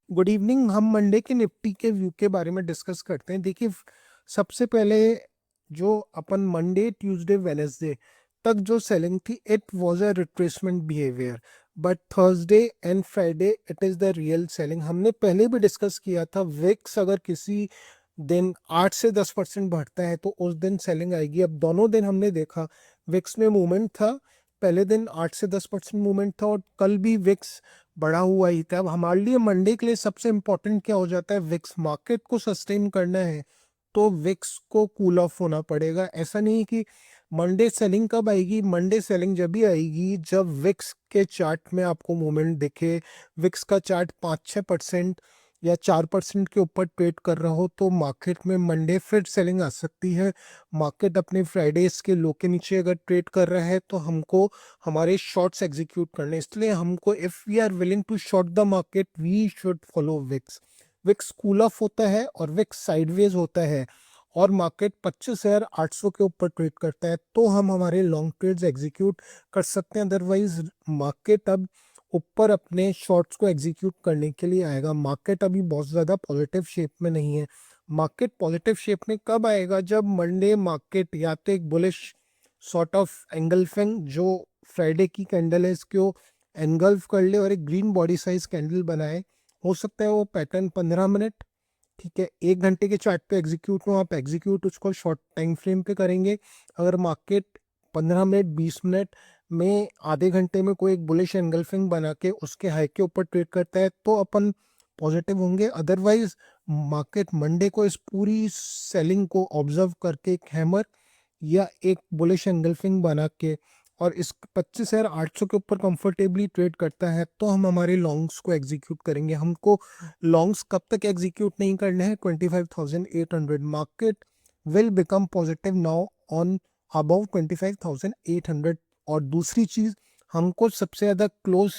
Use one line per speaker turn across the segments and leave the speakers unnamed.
Good evening. हम Monday के Nifty के व्यू के बारे में डिस्कस करते हैं। देखिए, सबसे पहले जो अपन मंडे ट्यूसडे वेनेसडे तक जो सेलिंग थी, it was a retracement behaviour, but Thursday and Friday it is the real selling. हमने पहले भी डिस्कस किया था, विक्स अगर किसी दिन 8 से 10% बढ़ता है तो उस दिन सेलिंग आएगी। अब दोनों दिन हमने देखा विक्स में मूवमेंट था। पहले दिन 8 से 10% मूवमेंट था और कल भी विक्स बढ़ा हुआ ही था। अब हमारे लिए मंडे के लिए सबसे इंपॉर्टेंट क्या हो जाता है, विक्स मार्केट को सस्टेन करना है तो विक्स को कूल ऑफ होना पड़ेगा। ऐसा नहीं कि मंडे सेलिंग कब आएगी, मंडे सेलिंग जब भी आएगी जब विक्स के चार्ट में आपको मूवमेंट दिखे, विक्स का चार्ट 5-6% या 4% के ऊपर ट्रेड कर रहा हो तो मार्केट में मंडे फिर सेलिंग आ सकती है। मार्केट अपने फ्राइडेज के लो के नीचे अगर ट्रेड कर रहा है तो हमको हमारे शॉर्ट्स एग्जीक्यूट करने, इसलिए हमको if we are willing to short the market we should follow VIX. VIX cool off होता है और विक्स साइडवेज होता है और मार्केट 25,800 के ऊपर ट्रेड करता है तो हम हमारे लॉन्ग ट्रेड्स एग्जीक्यूट कर सकते हैं। अदरवाइज मार्केट अब ऊपर अपने शॉर्ट्स को एग्जीक्यूट करने के लिए आएगा। मार्केट अभी बहुत ज़्यादा पॉजिटिव शेप में नहीं है। मार्केट पॉजिटिव शेप में कब आएगा, जब मंडे मार्केट या तो एक बुलिश सॉर्ट ऑफ एंगल्फिंग जो फ्राइडे की कैंडल है इसको एनगल्फ कर ले और एक ग्रीन बॉडी साइज कैंडल बनाए। हो सकता है वो पैटर्न 15 मिनट, ठीक है, 1 घंटे के चार्ट पे एग्जीक्यूट हो, आप एग्जीक्यूट उसको शॉर्ट टाइम फ्रेम पे करेंगे। अगर मार्केट 15 मिनट 20 मिनट में आधे घंटे में कोई एक बुलिश एंगल्फिंग बना के उसके हाई के ऊपर ट्रेड करता है तो अपन पॉजिटिव होंगे। अदरवाइज मार्केट मंडे को इस पूरी सेलिंग को ऑब्जर्व करके एक हैमर या एक बुलिश एंगल्फिंग बना के और इस 25,800 के ऊपर कंफर्टेबली ट्रेड करता है तो हम हमारे लॉन्ग्स को एग्जीक्यूट करेंगे। हमको लॉन्ग्स कब तक एग्जीक्यूट नहीं करने हैं, 25,800। Market will become positive now on about 25,800। और दूसरी चीज, हमको सबसे ज्यादा क्लोज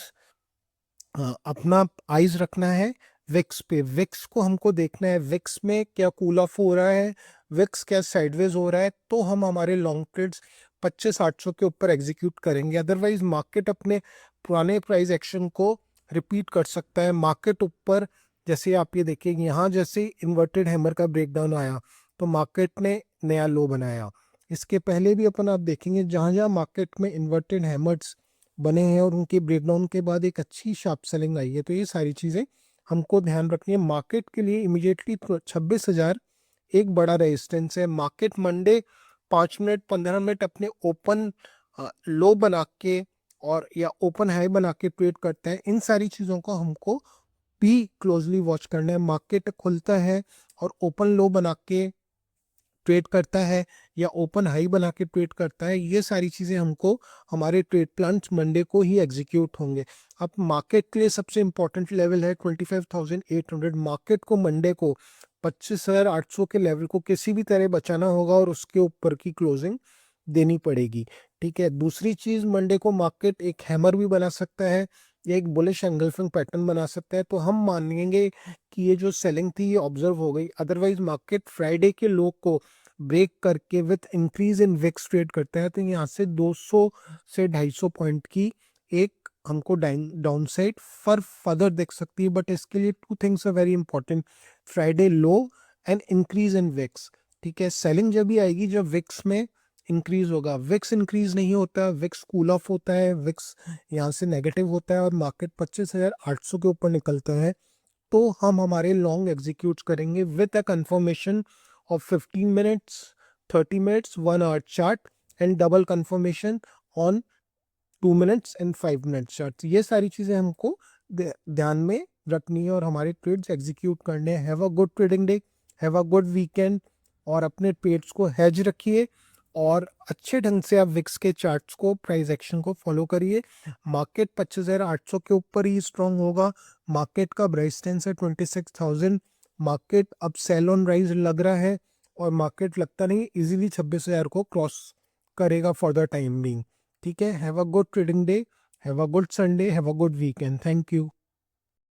अपना आइज रखना है विक्स पे। विक्स को हमको देखना है विक्स में क्या कूल ऑफ हो रहा है, विक्स क्या साइडवेज हो रहा है तो हम हमारे लॉन्ग ट्रेड्स 25,800 के ऊपर एग्जीक्यूट करेंगे। अदरवाइज मार्केट अपने पुराने प्राइस एक्शन को रिपीट कर सकता है। मार्केट ऊपर, जैसे आप ये देखिए यहाँ जैसे इन्वर्टेड हैमर का ब्रेकडाउन आया तो मार्केट ने नया लो बनाया। इसके पहले भी अपन आप देखेंगे जहाँ जहाँ मार्केट में इन्वर्टेड हैमर्स बने हैं और उनके ब्रेकडाउन के बाद एक अच्छी शार्प सेलिंग आई है। तो ये सारी चीज़ें हमको ध्यान रखनी है। मार्केट के लिए इमीडिएटली 26,000 एक बड़ा रेजिस्टेंस है। मार्केट मंडे 5 मिनट 15 मिनट अपने ओपन लो बना के और या ओपन हाई बना के ट्रेड करता है। इन सारी चीज़ों को हमको भी क्लोजली वॉच करना है। मार्केट खुलता है और ओपन लो बना के ट्रेड करता है या ओपन हाई बना के ट्रेड करता है, ये सारी चीज़ें हमको हमारे ट्रेड प्लान मंडे को ही एग्जीक्यूट होंगे। अब मार्केट के लिए सबसे इंपॉर्टेंट लेवल है 25,800। मार्केट को मंडे को 25,800 के लेवल को किसी भी तरह बचाना होगा और उसके ऊपर की क्लोजिंग देनी पड़ेगी, ठीक है। दूसरी चीज़, मंडे को मार्केट एक हैमर भी बना सकता है या एक बुलिश एंगल्फिंग पैटर्न बना सकता है तो हम मानेंगे कि ये जो सेलिंग थी ये ऑब्जर्व हो गई। अदरवाइज मार्केट फ्राइडे के लो को ब्रेक करके with increase in VIX trade करता है तो यहाँ से 200 से 250 पॉइंट की एक हमको डाउन साइड फर फर्दर देख सकती है। बट इसके लिए two things are very important, Friday low and increase in VIX, ठीक है। सेलिंग जब भी आएगी जब विक्स में इंक्रीज होगा, विक्स इंक्रीज नहीं होता, विक्स कूल ऑफ होता है, विक्स यहाँ से नेगेटिव होता है और मार्केट 25,800 के ऊपर निकलता है तो हम हमारे लॉन्ग एग्जीक्यूट करेंगे with a confirmation of 15 minutes, 30 minutes, 1 hour chart and double confirmation on 2 minutes and 5 minutes charts। ये सारी चीज़ें हमको ध्यान में रखनी है और हमारे ट्रेड्स एग्जीक्यूट करने हैं। Have a good trading day, have a good weekend और अपने ट्रेड्स को हेज रखिए और अच्छे ढंग से आप विक्स के चार्ट्स को प्राइस एक्शन को फॉलो करिए। मार्केट 25,800 के ऊपर ही स्ट्रांग होगा। मार्केट का रेजिस्टेंस है 26,000। मार्केट अब सेल ऑन राइज लग रहा है और मार्केट लगता नहीं इजीली 26,000 को क्रॉस करेगा फॉर द टाइम बीइंग, ठीक है। Have a good trading day, have a good Sunday, have a good weekend. Thank you.